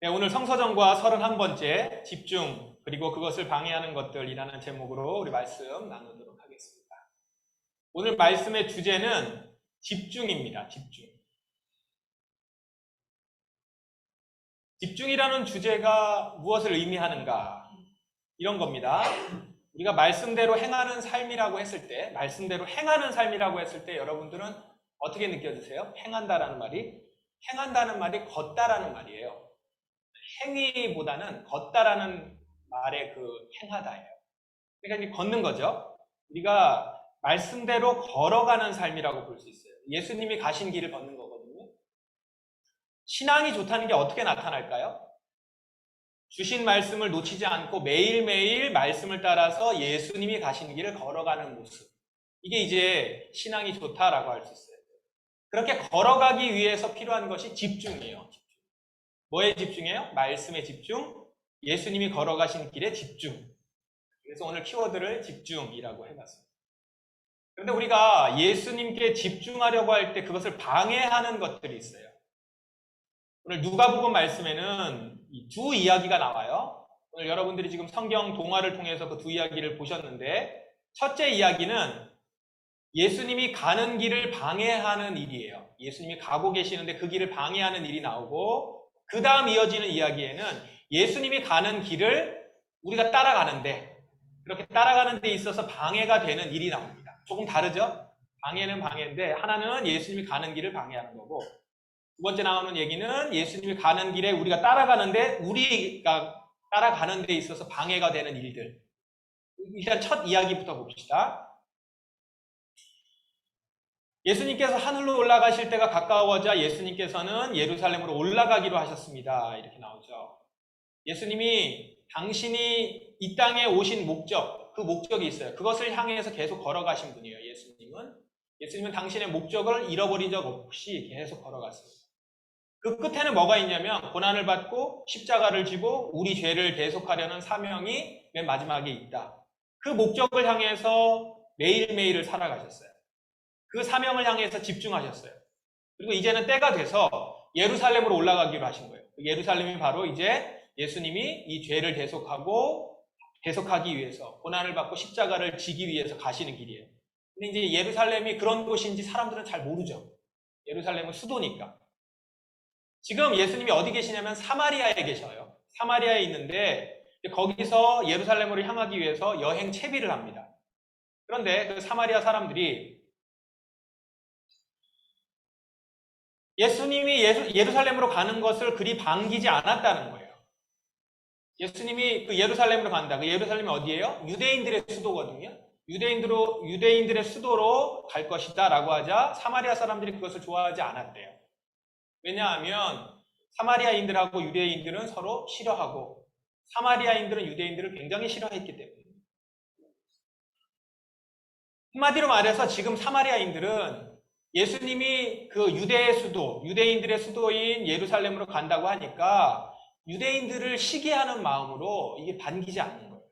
네, 오늘 성서정과 31번째 집중 그리고 그것을 방해하는 것들이라는 제목으로 우리 말씀 나누도록 하겠습니다. 오늘 말씀의 주제는 집중입니다. 집중. 집중이라는 주제가 무엇을 의미하는가? 이런 겁니다. 우리가 말씀대로 행하는 삶이라고 했을 때, 말씀대로 행하는 삶이라고 했을 때 여러분들은 어떻게 느껴지세요? 행한다는 말이 걷다라는 말이에요. 행위보다는 걷다라는 말의 그 행하다예요. 그러니까 이제 걷는 거죠. 우리가 말씀대로 걸어가는 삶이라고 볼 수 있어요. 예수님이 가신 길을 걷는 거거든요. 신앙이 좋다는 게 어떻게 나타날까요? 주신 말씀을 놓치지 않고 매일매일 말씀을 따라서 예수님이 가신 길을 걸어가는 모습. 이게 이제 신앙이 좋다라고 할 수 있어요. 그렇게 걸어가기 위해서 필요한 것이 집중이에요. 뭐에 집중해요? 말씀에 집중, 예수님이 걸어가신 길에 집중. 그래서 오늘 키워드를 집중이라고 해봤습니다. 그런데 우리가 예수님께 집중하려고 할 때 그것을 방해하는 것들이 있어요. 오늘 누가복음 말씀에는 두 이야기가 나와요. 오늘 여러분들이 지금 성경 동화를 통해서 그 두 이야기를 보셨는데, 첫째 이야기는 예수님이 가는 길을 방해하는 일이에요. 예수님이 가고 계시는데 그 길을 방해하는 일이 나오고, 그 다음 이어지는 이야기에는 예수님이 가는 길을 우리가 따라가는데, 그렇게 따라가는 데 있어서 방해가 되는 일이 나옵니다. 조금 다르죠? 방해는 방해인데 하나는 예수님이 가는 길을 방해하는 거고, 두 번째 나오는 얘기는 예수님이 가는 길에 우리가 따라가는데 우리가 따라가는 데 있어서 방해가 되는 일들. 일단 첫 이야기부터 봅시다. 예수님께서 하늘로 올라가실 때가 가까워져 예수님께서는 예루살렘으로 올라가기로 하셨습니다. 이렇게 나오죠. 예수님이 당신이 이 땅에 오신 목적, 그 목적이 있어요. 그것을 향해서 계속 걸어가신 분이에요. 예수님은 당신의 목적을 잃어버린 적 없이 계속 걸어갔습니다. 그 끝에는 뭐가 있냐면 고난을 받고 십자가를 지고 우리 죄를 대속하려는 사명이 맨 마지막에 있다. 그 목적을 향해서 매일매일을 살아가셨어요. 그 사명을 향해서 집중하셨어요. 그리고 이제는 때가 돼서 예루살렘으로 올라가기로 하신 거예요. 예루살렘이 바로 이제 예수님이 이 죄를 대속하기 위해서 고난을 받고 십자가를 지기 위해서 가시는 길이에요. 근데 이제 예루살렘이 그런 곳인지 사람들은 잘 모르죠. 예루살렘은 수도니까. 지금 예수님이 어디 계시냐면 사마리아에 계셔요. 사마리아에 있는데 거기서 예루살렘으로 향하기 위해서 여행 채비를 합니다. 그런데 그 사마리아 사람들이 예수님이 예루살렘으로 가는 것을 그리 반기지 않았다는 거예요. 예수님이 그 예루살렘으로 간다. 그 예루살렘이 어디예요? 유대인들의 수도거든요. 유대인들의 수도로 갈 것이다 라고 하자 사마리아 사람들이 그것을 좋아하지 않았대요. 왜냐하면 사마리아인들하고 유대인들은 서로 싫어하고 사마리아인들은 유대인들을 굉장히 싫어했기 때문에. 한마디로 말해서 지금 사마리아인들은 예수님이 그 유대의 수도, 유대인들의 수도인 예루살렘으로 간다고 하니까 유대인들을 시기하는 마음으로 이게 반기지 않는 거예요.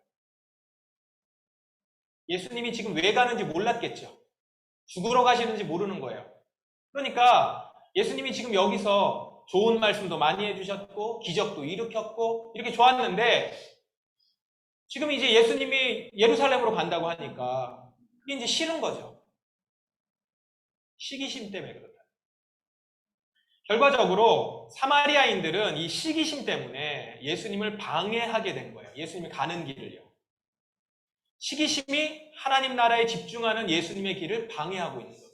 예수님이 지금 왜 가는지 몰랐겠죠. 죽으러 가시는지 모르는 거예요. 그러니까 예수님이 지금 여기서 좋은 말씀도 많이 해주셨고 기적도 일으켰고 이렇게 좋았는데 지금 이제 예수님이 예루살렘으로 간다고 하니까 그게 이제 싫은 거죠. 시기심 때문에 그렇다. 결과적으로 사마리아인들은 이 시기심 때문에 예수님을 방해하게 된 거예요. 예수님이 가는 길을요. 시기심이 하나님 나라에 집중하는 예수님의 길을 방해하고 있는 거죠.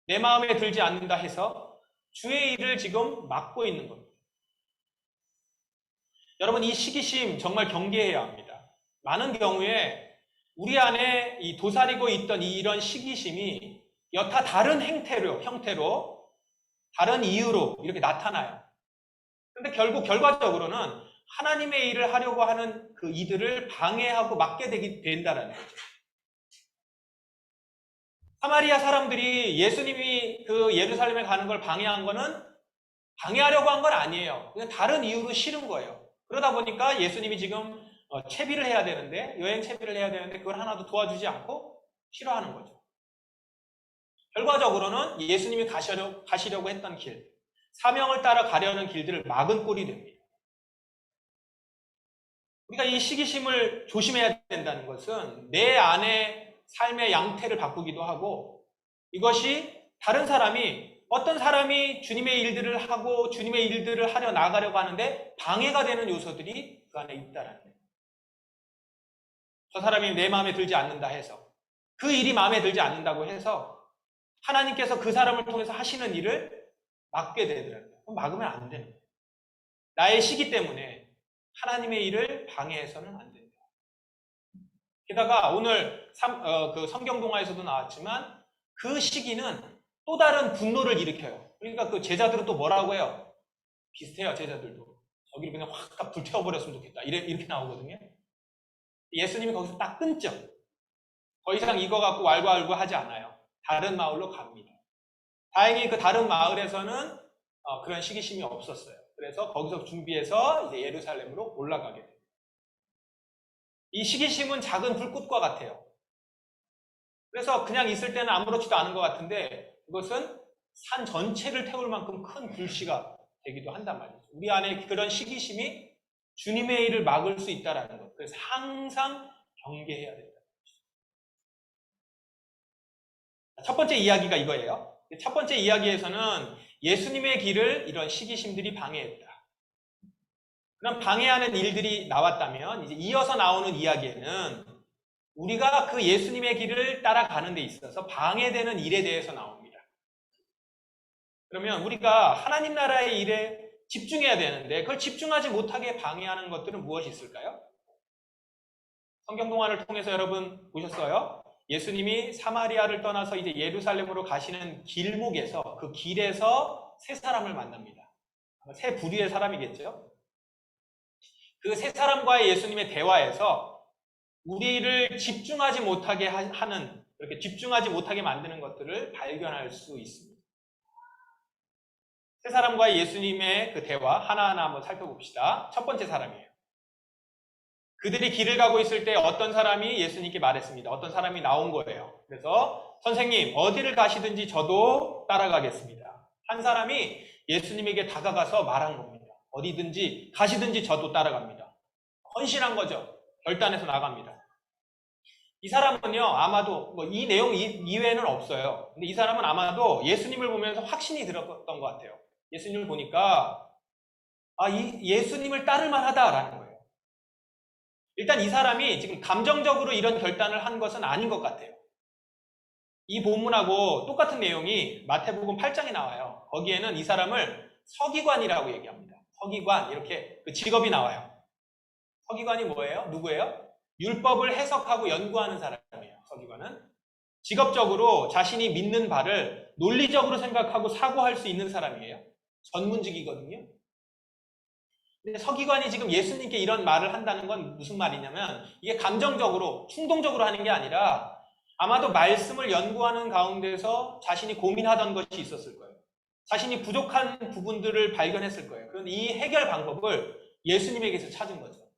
내 마음에 들지 않는다 해서 주의 일을 지금 막고 있는 겁니다. 여러분, 이 시기심 정말 경계해야 합니다. 많은 경우에 우리 안에 이 도사리고 있던 이런 시기심이 여타 다른 형태로 다른 이유로 이렇게 나타나요. 그런데 결국 결과적으로는 하나님의 일을 하려고 하는 그 이들을 방해하고 막게 된다는 거죠. 사마리아 사람들이 예수님이 그 예루살렘에 가는 걸 방해한 거는 방해하려고 한 건 아니에요. 그냥 다른 이유로 싫은 거예요. 그러다 보니까 예수님이 지금 채비를 해야 되는데, 여행 채비를 해야 되는데 그걸 하나도 도와주지 않고 싫어하는 거죠. 결과적으로는 예수님이 가시려고 했던 길, 사명을 따라 가려는 길들을 막은 꼴이 됩니다. 우리가 이 시기심을 조심해야 된다는 것은 내 안에 삶의 양태를 바꾸기도 하고, 이것이 다른 사람이, 어떤 사람이 주님의 일들을 하고 주님의 일들을 하려 나가려고 하는데 방해가 되는 요소들이 그 안에 있다라는 거예요. 저 사람이 내 마음에 들지 않는다 해서, 그 일이 마음에 들지 않는다고 해서 하나님께서 그 사람을 통해서 하시는 일을 막게 되더라고요. 그럼 막으면 안 되는 거예요. 나의 시기 때문에 하나님의 일을 방해해서는 안 된다. 게다가 오늘 그 성경 동화에서도 나왔지만 그 시기는 또 다른 분노를 일으켜요. 그러니까 그 제자들은 또 뭐라고 해요? 비슷해요, 제자들도. 저기를 그냥 확 불태워버렸으면 좋겠다. 이렇게 나오거든요. 예수님이 거기서 딱 끊죠. 더 이상 이거 갖고 왈가왈부 하지 않아요. 다른 마을로 갑니다. 다행히 그 다른 마을에서는 그런 시기심이 없었어요. 그래서 거기서 준비해서 이제 예루살렘으로 올라가게 돼요. 이 시기심은 작은 불꽃과 같아요. 그래서 그냥 있을 때는 아무렇지도 않은 것 같은데 그것은 산 전체를 태울 만큼 큰 불씨가 되기도 한단 말이죠. 우리 안에 그런 시기심이 주님의 일을 막을 수 있다는 것. 그래서 항상 경계해야 된다. 첫 번째 이야기가 이거예요. 첫 번째 이야기에서는 예수님의 길을 이런 시기심들이 방해했다. 그럼 방해하는 일들이 나왔다면 이제 이어서 나오는 이야기에는 우리가 그 예수님의 길을 따라가는 데 있어서 방해되는 일에 대해서 나옵니다. 그러면 우리가 하나님 나라의 일에 집중해야 되는데 그걸 집중하지 못하게 방해하는 것들은 무엇이 있을까요? 성경 동화를 통해서 여러분 보셨어요? 예수님이 사마리아를 떠나서 이제 예루살렘으로 가시는 길목에서 그 길에서 세 사람을 만납니다. 세 부류의 사람이겠죠? 그 세 사람과의 예수님의 대화에서 우리를 집중하지 못하게 하는, 그렇게 집중하지 못하게 만드는 것들을 발견할 수 있습니다. 세 사람과의 예수님의 그 대화 하나하나 한번 살펴봅시다. 첫 번째 사람이에요. 그들이 길을 가고 있을 때 어떤 사람이 예수님께 말했습니다. 어떤 사람이 나온 거예요. 그래서 선생님 어디를 가시든지 저도 따라가겠습니다. 한 사람이 예수님에게 다가가서 말한 겁니다. 어디든지 가시든지 저도 따라갑니다. 헌신한 거죠. 결단해서 나갑니다. 이 사람은요 아마도 이 내용 이외에는 없어요. 근데 이 사람은 아마도 예수님을 보면서 확신이 들었던 것 같아요. 예수님을 보니까 이 예수님을 따를 만하다라는 거예요. 일단 이 사람이 지금 감정적으로 이런 결단을 한 것은 아닌 것 같아요. 이 본문하고 똑같은 내용이 마태복음 8장에 나와요. 거기에는 이 사람을 서기관이라고 얘기합니다. 서기관, 이렇게 그 직업이 나와요. 서기관이 뭐예요? 누구예요? 율법을 해석하고 연구하는 사람이에요. 서기관은 직업적으로 자신이 믿는 바를 논리적으로 생각하고 사고할 수 있는 사람이에요. 전문직이거든요. 근데 서기관이 지금 예수님께 이런 말을 한다는 건 무슨 말이냐면 이게 감정적으로 충동적으로 하는 게 아니라 아마도 말씀을 연구하는 가운데서 자신이 고민하던 것이 있었을 거예요. 자신이 부족한 부분들을 발견했을 거예요. 그런데 이 해결 방법을 예수님에게서 찾은 거죠.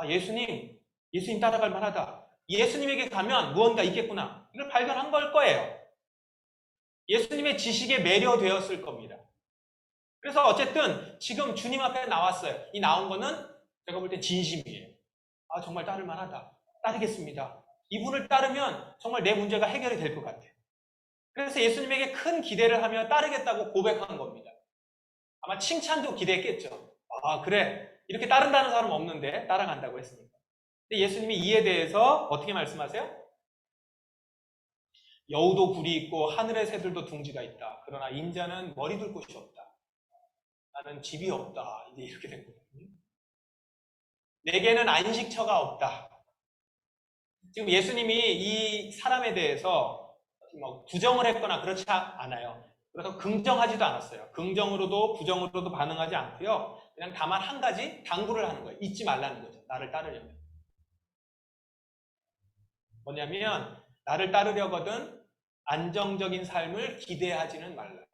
예수님 따라갈 만하다. 예수님에게 가면 무언가 있겠구나. 이걸 발견한 걸 거예요. 예수님의 지식에 매료되었을 겁니다. 그래서 어쨌든 지금 주님 앞에 나왔어요. 이 나온 거는 제가 볼 때 진심이에요. 정말 따를 만하다. 따르겠습니다. 이분을 따르면 정말 내 문제가 해결이 될 것 같아요. 그래서 예수님에게 큰 기대를 하며 따르겠다고 고백한 겁니다. 아마 칭찬도 기대했겠죠. 그래. 이렇게 따른다는 사람 없는데 따라간다고 했으니까. 근데 예수님이 이에 대해서 어떻게 말씀하세요? 여우도 굴이 있고 하늘의 새들도 둥지가 있다. 그러나 인자는 머리 둘 곳이 없다. 나는 집이 없다. 이제 이렇게 된 거거든요. 내게는 안식처가 없다. 지금 예수님이 이 사람에 대해서 부정을 했거나 그렇지 않아요. 그래서 긍정하지도 않았어요. 긍정으로도 부정으로도 반응하지 않고요. 그냥 다만 한 가지 당부를 하는 거예요. 잊지 말라는 거죠. 나를 따르려면. 뭐냐면 나를 따르려거든 안정적인 삶을 기대하지는 말라.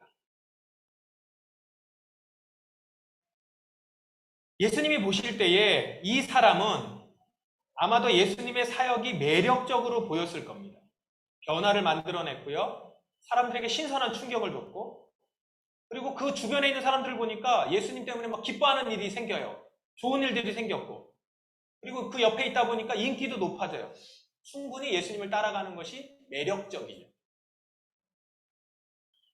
예수님이 보실 때에 이 사람은 아마도 예수님의 사역이 매력적으로 보였을 겁니다. 변화를 만들어냈고요. 사람들에게 신선한 충격을 줬고 그리고 그 주변에 있는 사람들을 보니까 예수님 때문에 막 기뻐하는 일이 생겨요. 좋은 일들이 생겼고. 그리고 그 옆에 있다 보니까 인기도 높아져요. 충분히 예수님을 따라가는 것이 매력적이죠.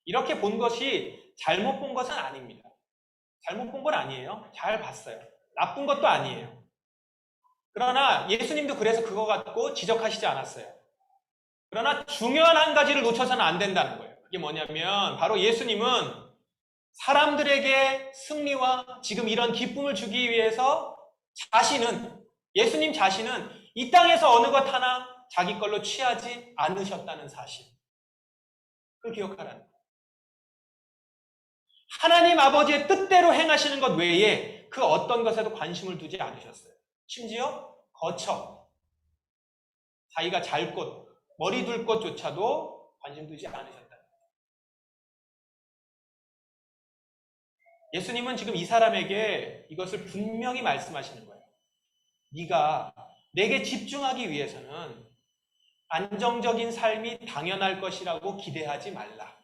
이렇게 본 것이 잘못 본 것은 아닙니다. 잘못 본 건 아니에요. 잘 봤어요. 나쁜 것도 아니에요. 그러나 예수님도 그래서 그거 갖고 지적하시지 않았어요. 그러나 중요한 한 가지를 놓쳐서는 안 된다는 거예요. 그게 뭐냐면 바로 예수님은 사람들에게 승리와 지금 이런 기쁨을 주기 위해서 예수님 자신은 이 땅에서 어느 것 하나 자기 걸로 취하지 않으셨다는 사실. 그걸 기억하라는 거예요. 하나님 아버지의 뜻대로 행하시는 것 외에 그 어떤 것에도 관심을 두지 않으셨어요. 심지어 거처, 자기가 잘 곳, 머리 둘 곳조차도 관심 두지 않으셨다. 예수님은 지금 이 사람에게 이것을 분명히 말씀하시는 거예요. 네가 내게 집중하기 위해서는 안정적인 삶이 당연할 것이라고 기대하지 말라.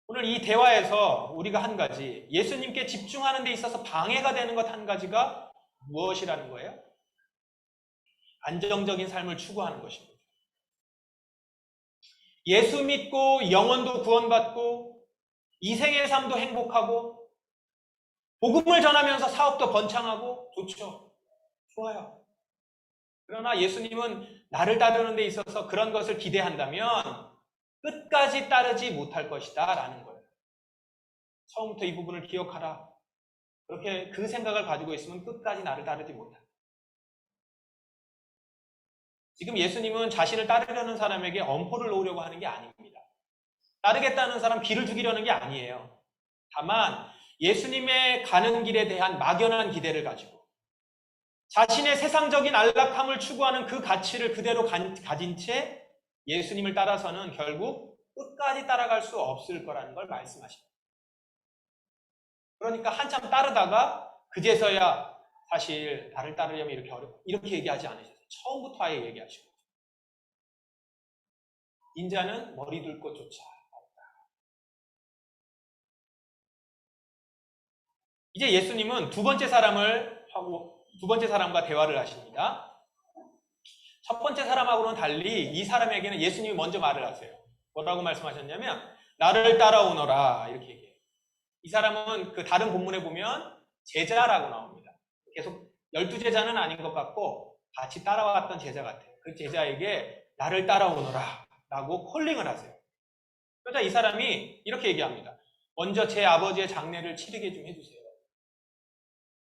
오늘 이 대화에서 우리가 한 가지, 예수님께 집중하는 데 있어서 방해가 되는 것 한 가지가 무엇이라는 거예요? 안정적인 삶을 추구하는 것입니다. 예수 믿고 영혼도 구원받고 이 생의 삶도 행복하고 복음을 전하면서 사업도 번창하고 좋죠. 좋아요. 그러나 예수님은 나를 따르는 데 있어서 그런 것을 기대한다면 끝까지 따르지 못할 것이다 라는 거예요. 처음부터 이 부분을 기억하라. 그렇게 그 생각을 가지고 있으면 끝까지 나를 따르지 못한다. 지금 예수님은 자신을 따르려는 사람에게 엄포를 놓으려고 하는 게 아닙니다. 따르겠다는 사람 귀를 죽이려는 게 아니에요. 다만 예수님의 가는 길에 대한 막연한 기대를 가지고 자신의 세상적인 안락함을 추구하는 그 가치를 그대로 가진 채 예수님을 따라서는 결국 끝까지 따라갈 수 없을 거라는 걸 말씀하십니다. 그러니까 한참 따르다가 그제서야 사실 나를 따르려면 이렇게 얘기하지 않으셨어요. 처음부터 아예 얘기하시고 인자는 머리 둘 곳조차 없다. 이제 예수님은 두 번째 사람과 대화를 하십니다. 첫 번째 사람하고는 달리 이 사람에게는 예수님이 먼저 말을 하세요. 뭐라고 말씀하셨냐면 나를 따라오너라 이렇게 얘기해요. 이 사람은 그 다른 본문에 보면 제자라고 나옵니다. 계속 12제자는 아닌 것 같고 같이 따라왔던 제자 같아요. 그 제자에게 나를 따라오너라 라고 콜링을 하세요. 그러자 이 사람이 이렇게 얘기합니다. 먼저 제 아버지의 장례를 치르게 좀 해주세요.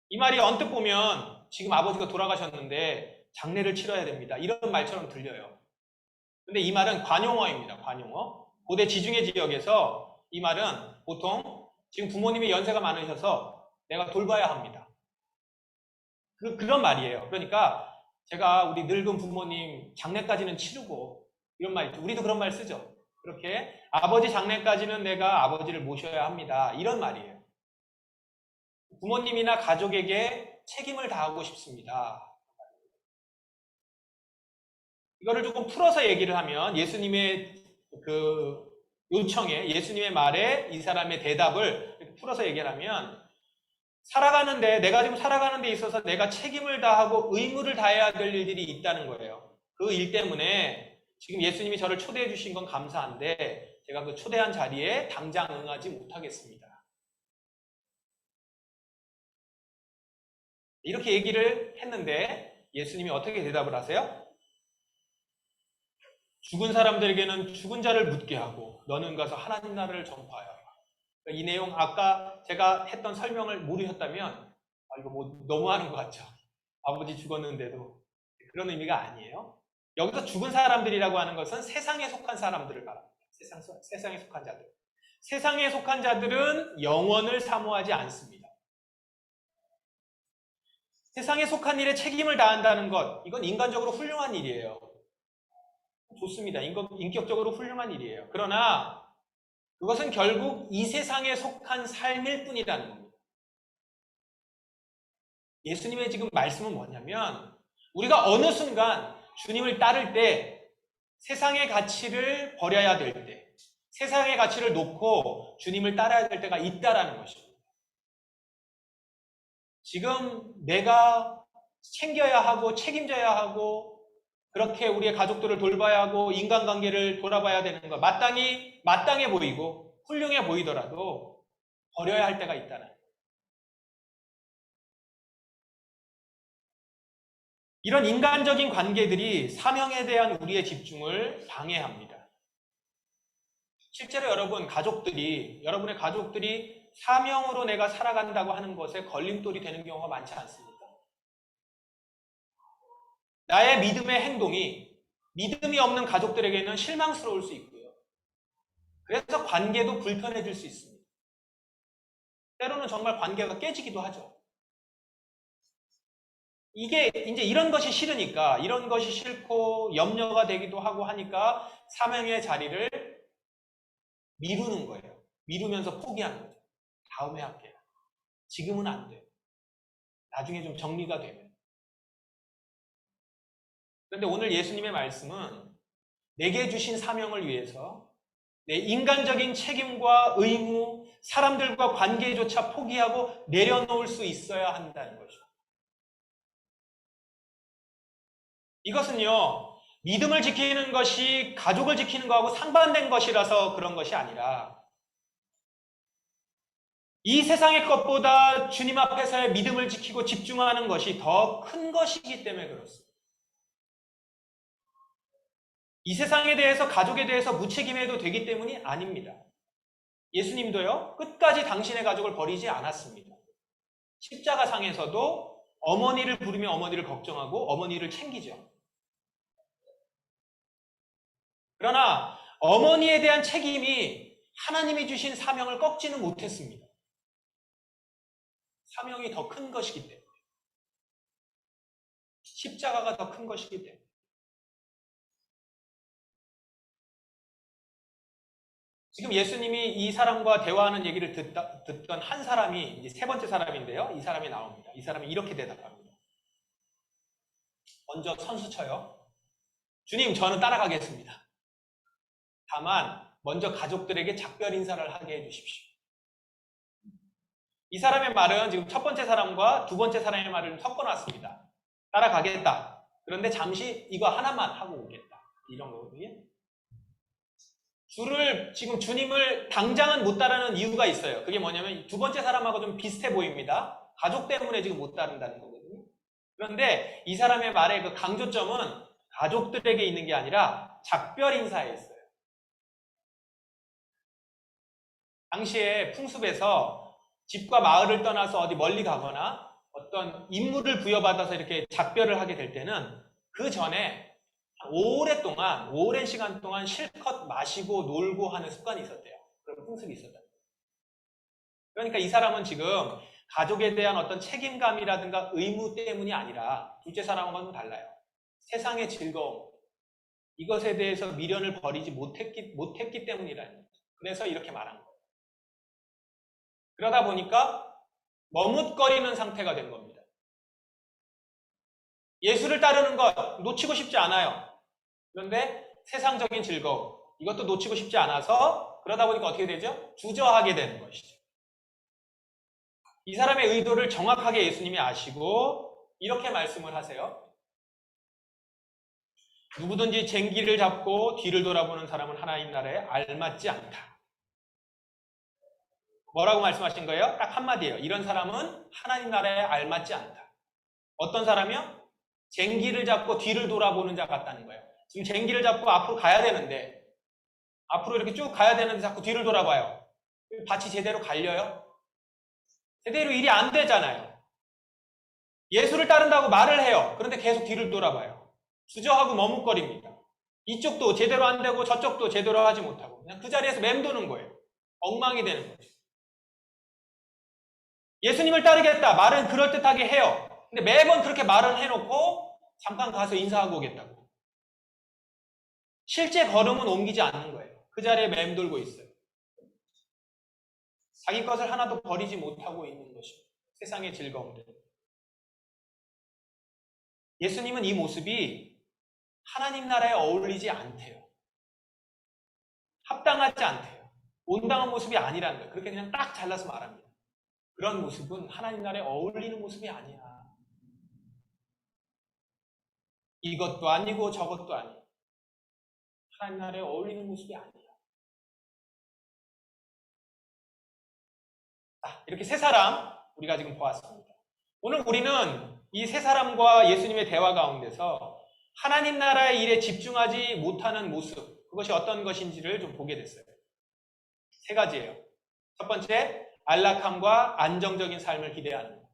이 말이 언뜻 보면 지금 아버지가 돌아가셨는데 장례를 치러야 됩니다. 이런 말처럼 들려요. 근데 이 말은 관용어입니다. 관용어. 고대 지중해 지역에서 이 말은 보통 지금 부모님이 연세가 많으셔서 내가 돌봐야 합니다. 그런 말이에요. 그러니까 제가 우리 늙은 부모님 장례까지는 치르고 이런 말 있죠. 우리도 그런 말 쓰죠. 그렇게 아버지 장례까지는 내가 아버지를 모셔야 합니다. 이런 말이에요. 부모님이나 가족에게 책임을 다하고 싶습니다. 이거를 조금 풀어서 얘기를 하면 예수님의 그 요청에, 예수님의 말에 이 사람의 대답을 이렇게 풀어서 얘기를 하면 내가 지금 살아가는 데 있어서 내가 책임을 다하고 의무를 다해야 될 일들이 있다는 거예요. 그 일 때문에 지금 예수님이 저를 초대해 주신 건 감사한데 제가 그 초대한 자리에 당장 응하지 못하겠습니다. 이렇게 얘기를 했는데 예수님이 어떻게 대답을 하세요? 죽은 사람들에게는 죽은 자를 묻게 하고 너는 가서 하나님 나라를 전파하여라. 이 내용 아까 제가 했던 설명을 모르셨다면 이거 뭐 너무하는 것 같죠. 아버지 죽었는데도 그런 의미가 아니에요. 여기서 죽은 사람들이라고 하는 것은 세상에 속한 사람들을 말합니다. 세상에 속한 자들. 세상에 속한 자들은 영원을 사모하지 않습니다. 세상에 속한 일에 책임을 다한다는 것, 이건 인간적으로 훌륭한 일이에요. 좋습니다. 인격적으로 훌륭한 일이에요. 그러나 그것은 결국 이 세상에 속한 삶일 뿐이라는 겁니다. 예수님의 지금 말씀은 뭐냐면 우리가 어느 순간 주님을 따를 때 세상의 가치를 버려야 될 때, 세상의 가치를 놓고 주님을 따라야 될 때가 있다라는 것입니다. 지금 내가 챙겨야 하고 책임져야 하고 그렇게 우리의 가족들을 돌봐야 하고 인간관계를 돌아봐야 되는 것 마땅해 보이고 훌륭해 보이더라도 버려야 할 때가 있다는 거예요. 이런 인간적인 관계들이 사명에 대한 우리의 집중을 방해합니다. 실제로 여러분의 가족들이 사명으로 내가 살아간다고 하는 것에 걸림돌이 되는 경우가 많지 않습니까? 나의 믿음의 행동이 믿음이 없는 가족들에게는 실망스러울 수 있고요. 그래서 관계도 불편해질 수 있습니다. 때로는 정말 관계가 깨지기도 하죠. 이게 이제 이런 것이 싫으니까, 이런 것이 싫고 염려가 되기도 하고 하니까 사명의 자리를 미루는 거예요. 미루면서 포기하는 거죠. 다음에 할게요. 지금은 안 돼요. 나중에 좀 정리가 되면. 그런데 오늘 예수님의 말씀은 내게 주신 사명을 위해서 내 인간적인 책임과 의무, 사람들과 관계조차 포기하고 내려놓을 수 있어야 한다는 거죠. 이것은요, 믿음을 지키는 것이 가족을 지키는 것하고 상반된 것이라서 그런 것이 아니라 이 세상의 것보다 주님 앞에서의 믿음을 지키고 집중하는 것이 더 큰 것이기 때문에 그렇습니다. 이 세상에 대해서 가족에 대해서 무책임해도 되기 때문이 아닙니다. 예수님도요, 끝까지 당신의 가족을 버리지 않았습니다. 십자가상에서도 어머니를 부르며 어머니를 걱정하고 어머니를 챙기죠. 그러나 어머니에 대한 책임이 하나님이 주신 사명을 꺾지는 못했습니다. 사명이 더 큰 것이기 때문에. 십자가가 더 큰 것이기 때문에. 지금 예수님이 이 사람과 대화하는 얘기를 듣던 한 사람이 이제 세 번째 사람인데요. 이 사람이 나옵니다. 이 사람이 이렇게 대답합니다. 먼저 선수 쳐요. 주님, 저는 따라가겠습니다. 다만 먼저 가족들에게 작별 인사를 하게 해주십시오. 이 사람의 말은 지금 첫 번째 사람과 두 번째 사람의 말을 섞어놨습니다. 따라가겠다. 그런데 잠시 이거 하나만 하고 오겠다. 이런 거거든요. 지금 주님을 당장은 못 따르는 이유가 있어요. 그게 뭐냐면 두 번째 사람하고 좀 비슷해 보입니다. 가족 때문에 지금 못 따른다는 거거든요. 그런데 이 사람의 말의 그 강조점은 가족들에게 있는 게 아니라 작별 인사에 있어요. 당시에 풍습에서 집과 마을을 떠나서 어디 멀리 가거나 어떤 임무를 부여받아서 이렇게 작별을 하게 될 때는 그 전에 오랜 시간 동안 실컷 마시고 놀고 하는 습관이 있었대요. 그런 풍습이 있었다. 그러니까 이 사람은 지금 가족에 대한 어떤 책임감이라든가 의무 때문이 아니라 둘째 사람과는 달라요. 세상의 즐거움, 이것에 대해서 미련을 버리지 못했기 때문이라는 거죠. 그래서 이렇게 말한 거예요. 그러다 보니까 머뭇거리는 상태가 된 겁니다. 예수를 따르는 것 놓치고 싶지 않아요. 그런데 세상적인 즐거움, 이것도 놓치고 싶지 않아서 그러다 보니까 어떻게 되죠? 주저하게 되는 것이죠. 이 사람의 의도를 정확하게 예수님이 아시고 이렇게 말씀을 하세요. 누구든지 쟁기를 잡고 뒤를 돌아보는 사람은 하나님 나라에 알맞지 않다. 뭐라고 말씀하신 거예요? 딱 한마디예요. 이런 사람은 하나님 나라에 알맞지 않다. 어떤 사람이요? 쟁기를 잡고 뒤를 돌아보는 자 같다는 거예요. 지금 쟁기를 잡고 앞으로 가야 되는데 앞으로 이렇게 쭉 가야 되는데 자꾸 뒤를 돌아봐요. 밭이 제대로 갈려요? 제대로 일이 안 되잖아요. 예수를 따른다고 말을 해요. 그런데 계속 뒤를 돌아봐요. 주저하고 머뭇거립니다. 이쪽도 제대로 안 되고 저쪽도 제대로 하지 못하고 그냥 그 자리에서 맴도는 거예요. 엉망이 되는 거죠. 예수님을 따르겠다. 말은 그럴듯하게 해요. 근데 매번 그렇게 말을 해놓고 잠깐 가서 인사하고 오겠다고. 실제 걸음은 옮기지 않는 거예요. 그 자리에 맴돌고 있어요. 자기 것을 하나도 버리지 못하고 있는 것입니다. 세상의 즐거움들. 예수님은 이 모습이 하나님 나라에 어울리지 않대요. 합당하지 않대요. 온당한 모습이 아니라는 거예요. 그렇게 그냥 딱 잘라서 말합니다. 그런 모습은 하나님 나라에 어울리는 모습이 아니야. 이것도 아니고 저것도 아니고 하나님 나라에 어울리는 모습이 아니야. 자, 이렇게 세 사람 우리가 지금 보았습니다. 오늘 우리는 이 세 사람과 예수님의 대화 가운데서 하나님 나라의 일에 집중하지 못하는 모습, 그것이 어떤 것인지를 좀 보게 됐어요. 세 가지예요. 첫 번째, 안락함과 안정적인 삶을 기대하는 것.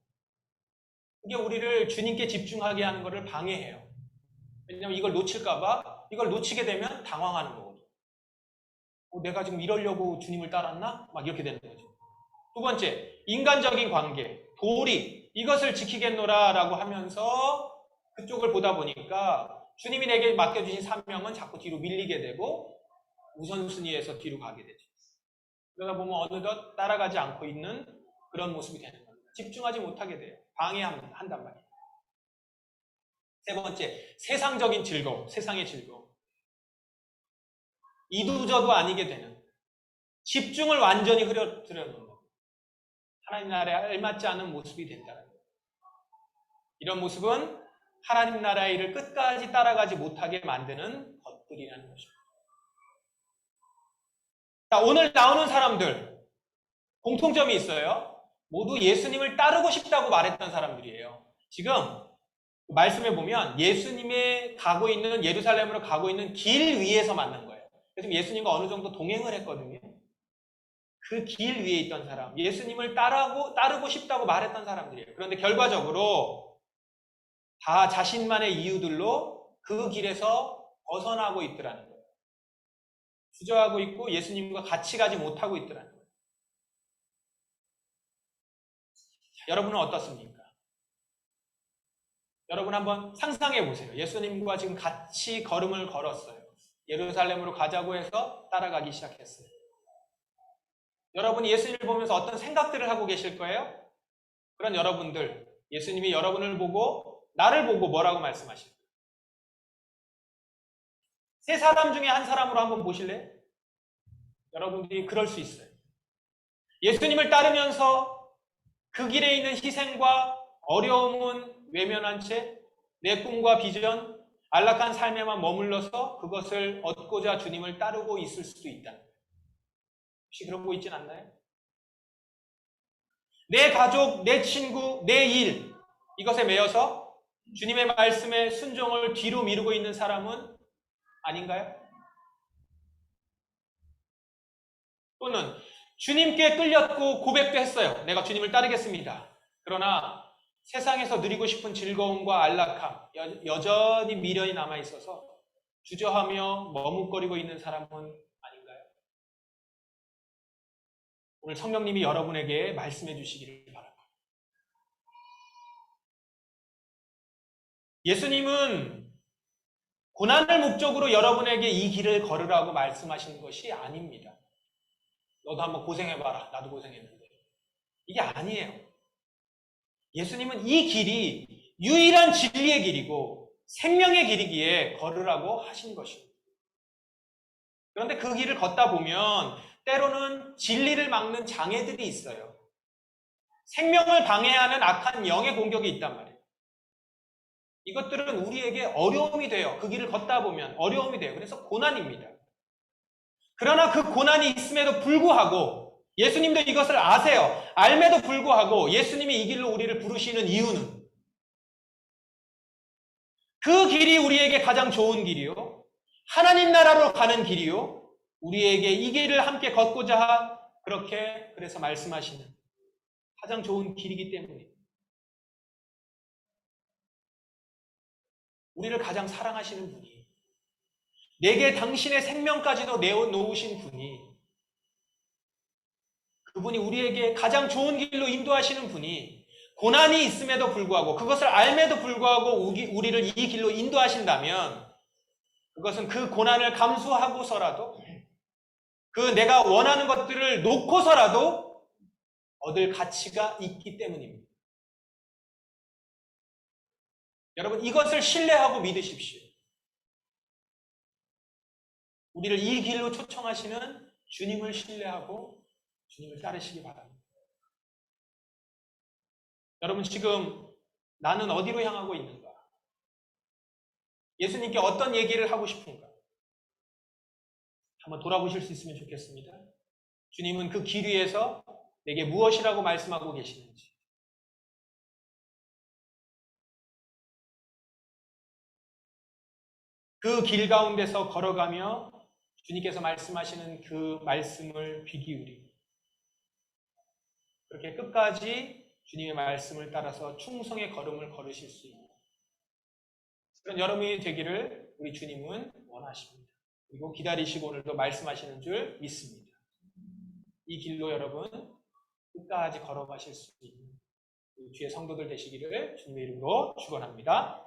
이게 우리를 주님께 집중하게 하는 것을 방해해요. 왜냐하면 이걸 놓칠까봐, 이걸 놓치게 되면 당황하는 거거든요. 내가 지금 이러려고 주님을 따랐나? 막 이렇게 되는 거죠. 두 번째, 인간적인 관계, 도리, 이것을 지키겠노라 라고 하면서 그쪽을 보다 보니까 주님이 내게 맡겨주신 사명은 자꾸 뒤로 밀리게 되고 우선순위에서 뒤로 가게 되죠. 그러다 보면 어느덧 따라가지 않고 있는 그런 모습이 되는 겁니다. 집중하지 못하게 돼요. 방해한단 말이에요. 세 번째, 세상적인 즐거움, 세상의 즐거움. 이두저도 아니게 되는, 집중을 완전히 흐려뜨려놓는 겁니다. 하나님 나라에 알맞지 않은 모습이 된다는 거예요. 이런 모습은 하나님 나라의 일을 끝까지 따라가지 못하게 만드는 것들이라는 것입니다. 자, 오늘 나오는 사람들 공통점이 있어요. 모두 예수님을 따르고 싶다고 말했던 사람들이에요. 지금 말씀에 보면 예수님의 가고 있는, 예루살렘으로 가고 있는 길 위에서 만난 거예요. 그래서 예수님과 어느 정도 동행을 했거든요. 그 길 위에 있던 사람, 예수님을 따르고 싶다고 말했던 사람들이에요. 그런데 결과적으로 다 자신만의 이유들로 그 길에서 벗어나고 있더라는 거예요. 주저하고 있고 예수님과 같이 가지 못하고 있더라는 거예요. 여러분은 어떻습니까? 여러분 한번 상상해 보세요. 예수님과 지금 같이 걸음을 걸었어요. 예루살렘으로 가자고 해서 따라가기 시작했어요. 여러분이 예수님을 보면서 어떤 생각들을 하고 계실 거예요? 그런 여러분들, 예수님이 여러분을 보고 나를 보고 뭐라고 말씀하실까요? 세 사람 중에 한 사람으로 한번 보실래요? 여러분들이 그럴 수 있어요. 예수님을 따르면서 그 길에 있는 희생과 어려움은 외면한 채 내 꿈과 비전, 안락한 삶에만 머물러서 그것을 얻고자 주님을 따르고 있을 수도 있다. 혹시 그런 거 있진 않나요? 내 가족, 내 친구, 내 일, 이것에 매여서 주님의 말씀에 순종을 뒤로 미루고 있는 사람은 아닌가요? 또는 주님께 끌렸고 고백도 했어요. 내가 주님을 따르겠습니다. 그러나 세상에서 누리고 싶은 즐거움과 안락함, 여전히 미련이 남아있어서 주저하며 머뭇거리고 있는 사람은 아닌가요? 오늘 성령님이 여러분에게 말씀해 주시기를 바랍니다. 예수님은 고난을 목적으로 여러분에게 이 길을 걸으라고 말씀하신 것이 아닙니다. 너도 한번 고생해봐라. 나도 고생했는데. 이게 아니에요. 예수님은 이 길이 유일한 진리의 길이고 생명의 길이기에 걸으라고 하신 것입니다. 그런데 그 길을 걷다 보면 때로는 진리를 막는 장애들이 있어요. 생명을 방해하는 악한 영의 공격이 있단 말이에요. 이것들은 우리에게 어려움이 돼요. 그 길을 걷다 보면 어려움이 돼요. 그래서 고난입니다. 그러나 그 고난이 있음에도 불구하고 예수님도 이것을 아세요. 알매도 불구하고 예수님이 이 길로 우리를 부르시는 이유는 그 길이 우리에게 가장 좋은 길이요. 하나님 나라로 가는 길이요. 우리에게 이 길을 함께 걷고자 그렇게 그래서 말씀하시는 가장 좋은 길이기 때문입니다. 우리를 가장 사랑하시는 분이 내게 당신의 생명까지도 내어놓으신 분이 그분이 우리에게 가장 좋은 길로 인도하시는 분이 고난이 있음에도 불구하고 그것을 알매도 불구하고 우리를 이 길로 인도하신다면 그것은 그 고난을 감수하고서라도 그 내가 원하는 것들을 놓고서라도 얻을 가치가 있기 때문입니다. 여러분 이것을 신뢰하고 믿으십시오. 우리를 이 길로 초청하시는 주님을 신뢰하고 주님을 따르시기 바랍니다. 여러분 지금 나는 어디로 향하고 있는가? 예수님께 어떤 얘기를 하고 싶은가? 한번 돌아보실 수 있으면 좋겠습니다. 주님은 그 길 위에서 내게 무엇이라고 말씀하고 계시는지. 그 길 가운데서 걸어가며 주님께서 말씀하시는 그 말씀을 귀 기울이고 그렇게 끝까지 주님의 말씀을 따라서 충성의 걸음을 걸으실 수 있는 그런 여러분이 되기를 우리 주님은 원하십니다. 그리고 기다리시고 오늘도 말씀하시는 줄 믿습니다. 이 길로 여러분 끝까지 걸어가실 수 있는 주의 성도들 되시기를 주님의 이름으로 축원합니다.